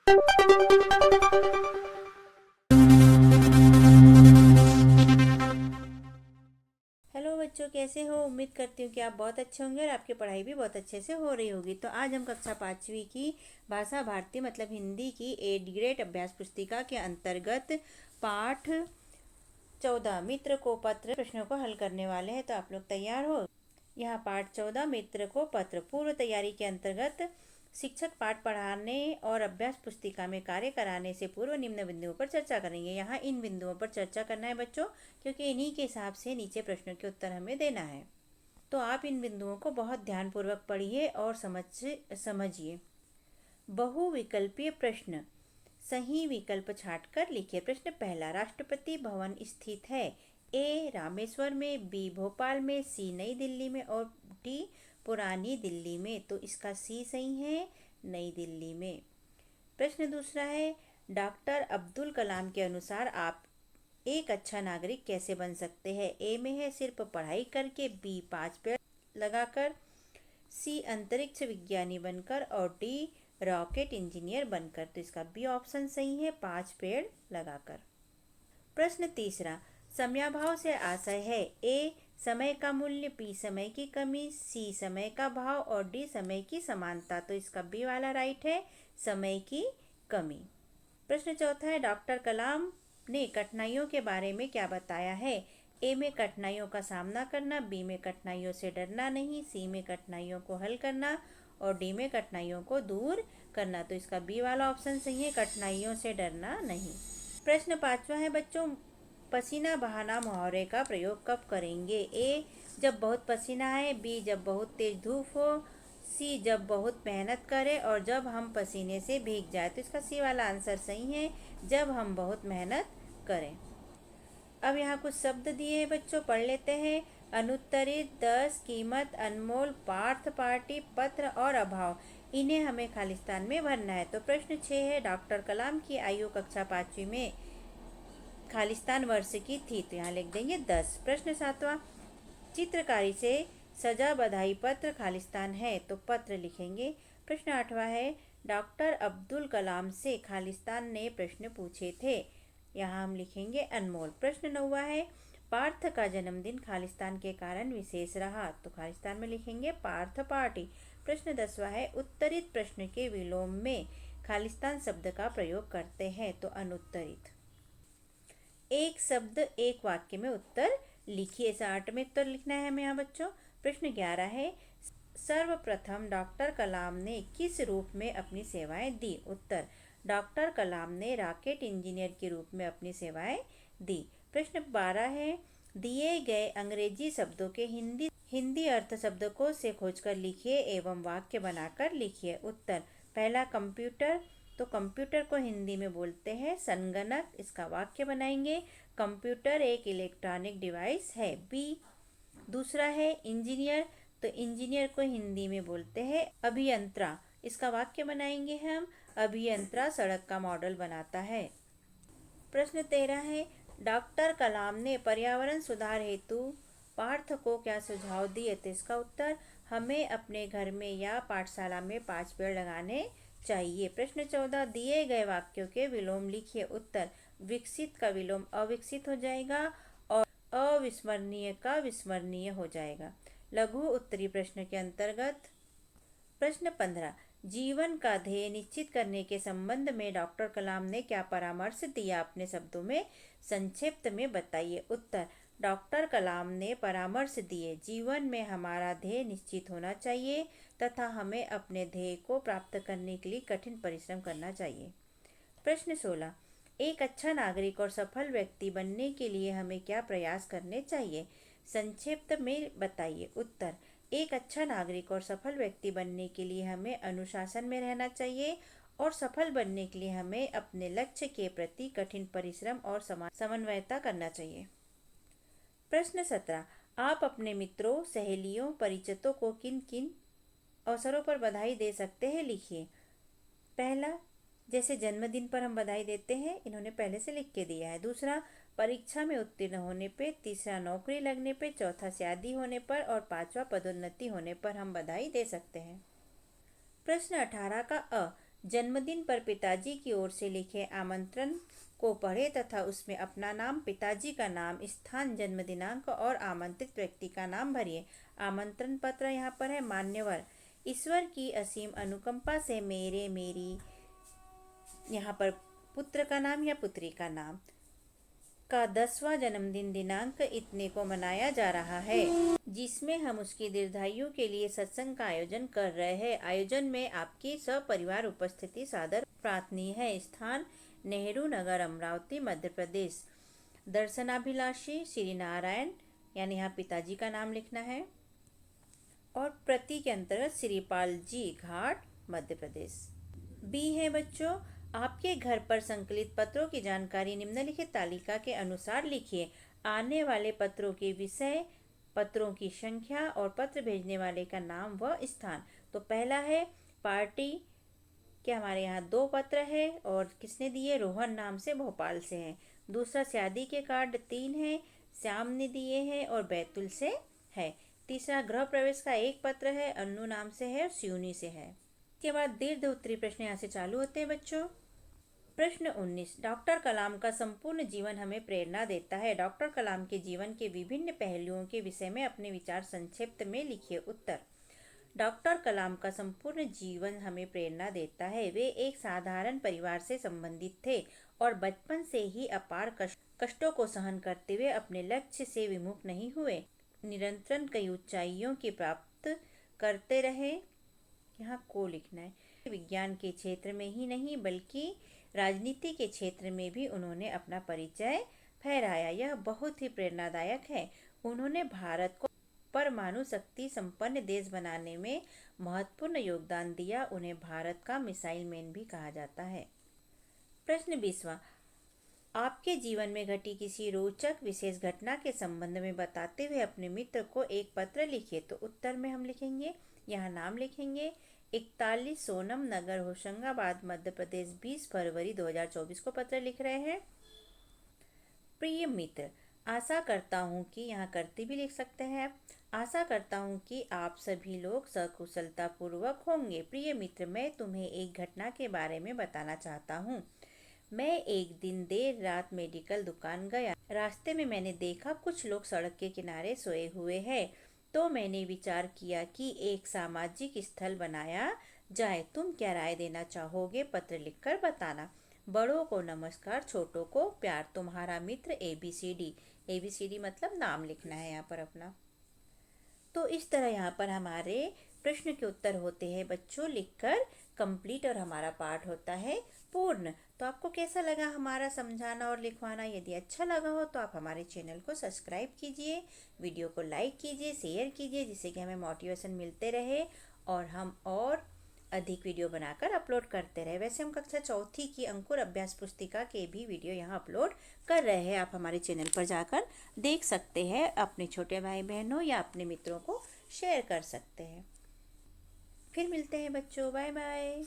Hello बच्चों, कैसे हो? उम्मीद करती हूँ कि आप बहुत अच्छे होंगे और आपकी पढ़ाई भी बहुत अच्छे से हो रही होगी। तो आज हम कक्षा 5वीं की भाषा भारती मतलब हिंदी की 8th ग्रेड अभ्यास पुस्तिका के अंतर्गत पाठ 14 मित्र को पत्र प्रश्नों को हल करने वाले हैं। तो आप लोग तैयार हो? यहाँ पाठ 14 मित्र को पत्र पूर्व तैयारी के अंतर्गत शिक्षक पाठ पढ़ाने और अभ्यास पुस्तिका में कार्य कराने से पूर्व निम्न बिंदुओं पर चर्चा करेंगे। यहाँ इन बिंदुओं पर चर्चा करना है बच्चों, क्योंकि इन्हीं के हिसाब से नीचे प्रश्नों के उत्तर हमें देना है। तो आप इन बिंदुओं को बहुत ध्यानपूर्वक पढ़िए और समझिए। बहुविकल्पीय प्रश्न, सही विकल्प छांटकर लिखिए। प्रश्न पहला, राष्ट्रपति भवन स्थित है? ए रामेश्वर में, बी भोपाल में, सी नई दिल्ली में और डी पुरानी दिल्ली में। तो इसका सी सही है, नई दिल्ली में। प्रश्न दूसरा है, डॉक्टर अब्दुल कलाम के अनुसार आप एक अच्छा नागरिक कैसे बन सकते हैं? ए में है सिर्फ पढ़ाई करके, बी 5 पेड़ लगाकर, सी अंतरिक्ष विज्ञानी बनकर और डी रॉकेट इंजीनियर बनकर। तो इसका बी ऑप्शन सही है, 5 पेड़ लगाकर। प्रश्न तीसरा, समयाभाव से आशय है? ए समय का मूल्य, बी समय की कमी, सी समय का भाव और डी समय की समानता। तो इसका बी वाला राइट है, समय की कमी। प्रश्न चौथा है, डॉक्टर कलाम ने कठिनाइयों के बारे में क्या बताया है? ए में कठिनाइयों का सामना करना, बी में कठिनाइयों से डरना नहीं, सी में कठिनाइयों को हल करना और डी में कठिनाइयों को दूर करना। तो इसका बी वाला ऑप्शन सही है, कठिनाइयों से डरना नहीं। प्रश्न पांचवा है बच्चों, पसीना बहाना मुहावरे का प्रयोग कब करेंगे? ए जब बहुत पसीना आए, बी जब बहुत तेज धूप हो, सी जब बहुत मेहनत करें और जब हम पसीने से भीग जाए। तो इसका सी वाला आंसर सही है, जब हम बहुत मेहनत करें। अब यहाँ कुछ शब्द दिए हैं बच्चों, पढ़ लेते हैं। अनुत्तरित, 10, कीमत, अनमोल, पार्थ, पार्टी, पत्र और अभाव। इन्हें हमें खालिस्तान में भरना है। तो प्रश्न 6 है, डॉक्टर कलाम की आयु कक्षा 5वीं में खालिस्तान वर्ष की थी। तो यहाँ लिख देंगे 10। प्रश्न 7वां, चित्रकारी से सजा बधाई पत्र खालिस्तान है। तो पत्र लिखेंगे। प्रश्न 8वां है, डॉक्टर अब्दुल कलाम से खालिस्तान ने प्रश्न पूछे थे। यहाँ हम लिखेंगे अनमोल। प्रश्न 9वां है, पार्थ का जन्मदिन खालिस्तान के कारण विशेष रहा। तो खालिस्तान में लिखेंगे पार्थ पार्टी। प्रश्न 10वां है, उत्तरित प्रश्न के विलोम में खालिस्तान शब्द का प्रयोग करते हैं। तो अनुत्तरित। एक शब्द एक वाक्य में उत्तर लिखिए। इस 8 में उत्तर लिखना है हमें यहाँ बच्चों। प्रश्न 11 है, सर्वप्रथम डॉक्टर कलाम ने किस रूप में अपनी सेवाएं दी? उत्तर, डॉक्टर कलाम ने रॉकेट इंजीनियर के रूप में अपनी सेवाएं दी। प्रश्न 12 है, दिए गए अंग्रेजी शब्दों के हिंदी अर्थ शब्दकोश से खोजकर लिखिए एवं वाक्य बनाकर लिखिए। उत्तर, पहला कंप्यूटर, तो कंप्यूटर को हिंदी में बोलते हैं संगणक। इसका वाक्य बनाएंगे, कंप्यूटर एक इलेक्ट्रॉनिक डिवाइस है। बी दूसरा है इंजीनियर, तो इंजीनियर को हिंदी में बोलते हैं अभियंत्रा। इसका वाक्य बनाएंगे हम, अभियंत्रा सड़क का मॉडल बनाता है। प्रश्न 13 है, डॉक्टर कलाम ने पर्यावरण सुधार हेतु पार्थ को क्या सुझाव दिए? तो इसका उत्तर, हमें अपने घर में या पाठशाला में 5 पेड़ लगाने चाहिए। प्रश्न 14, दिए गए वाक्यों के विलोम लिखिए। उत्तर, विकसित का विलोम अविकसित हो जाएगा और अविस्मरणीय का विस्मरणीय हो जाएगा। लघु उत्तरी प्रश्न के अंतर्गत प्रश्न 15, जीवन का ध्येय निश्चित करने के संबंध में डॉक्टर कलाम ने क्या परामर्श दिया? अपने शब्दों में संक्षिप्त में बताइए। उत्तर, डॉक्टर कलाम ने परामर्श दिए, जीवन में हमारा ध्येय निश्चित होना चाहिए तथा हमें अपने ध्येय को प्राप्त करने के लिए कठिन परिश्रम करना चाहिए। प्रश्न 16, एक अच्छा नागरिक और सफल व्यक्ति बनने के लिए हमें क्या प्रयास करने चाहिए? संक्षिप्त में बताइए। उत्तर, एक अच्छा नागरिक और सफल व्यक्ति बनने के लिए हमें अनुशासन में रहना चाहिए और सफल बनने के लिए हमें अपने लक्ष्य के प्रति कठिन परिश्रम और समन्वयता करना चाहिए। प्रश्न 17, आप अपने मित्रों, सहेलियों, परिचितों को किन किन अवसरों पर बधाई दे सकते हैं? लिखिए। पहला, जैसे जन्मदिन पर हम बधाई देते हैं, इन्होंने पहले से लिख के दिया है। दूसरा, परीक्षा में उत्तीर्ण होने पे। तीसरा, नौकरी लगने पे। चौथा, शादी होने पर और पांचवा, पदोन्नति होने पर हम बधाई दे सकते हैं। प्रश्न 18 का अ, जन्मदिन पर पिताजी की ओर से लिखे आमंत्रण को पढ़े तथा उसमें अपना नाम, पिताजी का नाम, स्थान, जन्म दिनांक और आमंत्रित व्यक्ति का नाम भरिए। आमंत्रण पत्र यहाँ पर है मान्यवर। ईश्वर की असीम अनुकंपा से मेरे मेरी यहाँ पर पुत्र का नाम या पुत्री का नाम का 10वां जन्मदिन दिनांक इतने को मनाया जा रहा है, जिसमें हम उसकी दीर्घायु के लिए सत्संग का आयोजन कर रहे हैं। आयोजन में आपकी सपरिवार उपस्थिति सादर प्रार्थनीय है। स्थान नेहरू नगर, अमरावती, मध्य प्रदेश। दर्शनाभिलाषी श्री नारायण, यानी यहाँ पिताजी का नाम लिखना है। और प्रति के अंतर्गत श्रीपाल जी घाट, मध्य प्रदेश। बी है बच्चों, आपके घर पर संकलित पत्रों की जानकारी निम्नलिखित तालिका के अनुसार लिखिए। आने वाले पत्रों के विषय, पत्रों की संख्या और पत्र भेजने वाले का नाम व स्थान। तो पहला है पार्टी के हमारे यहाँ 2 पत्र है और किसने दिए? रोहन नाम से भोपाल से है। दूसरा शादी के कार्ड 3 है, श्याम ने दिए हैं और बैतुल से है। तीसरा गृह प्रवेश का 1 पत्र है, अन्नू नाम से है और सिवनी से है। इसके बाद दीर्घ उत्तरी प्रश्न यहाँ से चालू होते हैं बच्चों। प्रश्न 19, डॉक्टर कलाम का संपूर्ण जीवन हमें प्रेरणा देता है। डॉक्टर कलाम के जीवन के विभिन्न पहलुओं के विषय में अपने विचार संक्षिप्त में लिखिए। उत्तर, डॉक्टर कलाम का संपूर्ण जीवन हमें प्रेरणा देता है। वे एक साधारण परिवार से संबंधित थे और बचपन से ही अपार कष्टों को सहन करते हुए अपने लक्ष्य से विमुख नहीं हुए। निरंतर कई ऊंचाइयों की प्राप्त करते रहे। यहाँ को लिखना है। विज्ञान के क्षेत्र में ही नहीं बल्कि राजनीति के क्षेत्र में भी उन्होंने अपना परिचय फहराया। यह बहुत ही प्रेरणादायक है। उन्होंने भारत को परमाणु शक्ति संपन्न देश बनाने में महत्वपूर्ण योगदान दिया। उन्हें भारत का मिसाइल मैन भी कहा जाता है। प्रश्न 20वां, आपके जीवन में घटी किसी रोचक विशेष घटना के संबंध में बताते हुए अपने मित्र को एक पत्र लिखिए। तो उत्तर में हम लिखेंगे, यहाँ नाम लिखेंगे 41 सोनम नगर, होशंगाबाद, मध्य प्रदेश। 20 फरवरी 2024 को पत्र लिख रहे हैं। प्रिय मित्र, आशा करता हूँ कि, यहाँ करती भी लिख सकते हैं आप, आशा करता हूँ कि आप सभी लोग सकुशलता पूर्वक होंगे। प्रिय मित्र, मैं तुम्हें एक घटना के बारे में बताना चाहता हूँ। मैं एक दिन देर रात मेडिकल दुकान गया। रास्ते में मैंने देखा कुछ लोग सड़क के किनारे सोए हुए हैं, तो मैंने विचार किया कि एक सामाजिक स्थल बनाया जाए। तुम क्या राय देना चाहोगे? पत्र लिखकर बताना। बड़ों को नमस्कार, छोटों को प्यार, तुम्हारा मित्र ABCD। ABCD मतलब नाम लिखना है यहाँ पर अपना। तो इस तरह यहाँ पर हमारे प्रश्न के उत्तर होते हैं बच्चों लिखकर कंप्लीट, और हमारा पाठ होता है पूर्ण। तो आपको कैसा लगा हमारा समझाना और लिखवाना? यदि अच्छा लगा हो तो आप हमारे चैनल को सब्सक्राइब कीजिए, वीडियो को लाइक कीजिए, शेयर कीजिए, जिससे कि हमें मोटिवेशन मिलते रहे और हम और अधिक वीडियो बनाकर अपलोड करते रहे। वैसे हम कक्षा 4 की अंकुर अभ्यास पुस्तिका के भी वीडियो यहाँ अपलोड कर रहे हैं। आप हमारे चैनल पर जाकर देख सकते हैं, अपने छोटे भाई बहनों या अपने मित्रों को शेयर कर सकते हैं। फिर मिलते हैं बच्चों, बाय बाय।